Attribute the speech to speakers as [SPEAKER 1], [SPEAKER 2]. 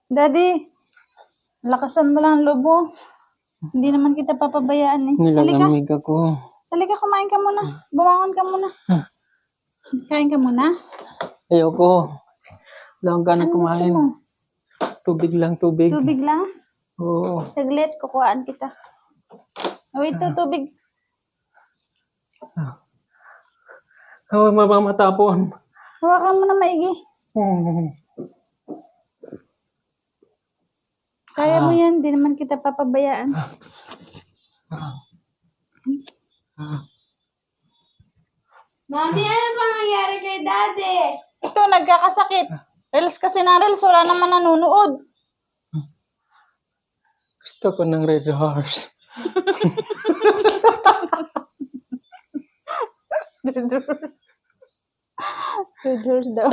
[SPEAKER 1] Daddy, lakasan mo lang ang loob mo. Hindi naman kita papabayaan eh. Halika,
[SPEAKER 2] Nilalamig ako.
[SPEAKER 1] halika, kumain ka muna. Bumangon ka muna. Kain ka muna.
[SPEAKER 2] Ayoko. Wala akong ganang
[SPEAKER 1] Ano gusto
[SPEAKER 2] kumain.
[SPEAKER 1] mo?
[SPEAKER 2] Tubig lang, tubig.
[SPEAKER 1] Tubig lang?
[SPEAKER 2] Oo.
[SPEAKER 1] Saglit, kukuhaan kita. Oh, ito, tubig.
[SPEAKER 2] Oh, mamamatapon.
[SPEAKER 1] Hawakan mo na maigi. Kaya mo yan, di naman kita papabayaan.
[SPEAKER 3] Mami, ano ba nangyari kay Daddy?
[SPEAKER 1] Ito, nagkakasakit. Reels kasi ng reels, wala naman nanonood.
[SPEAKER 2] Gusto ko ng red horse.
[SPEAKER 1] Red horse daw.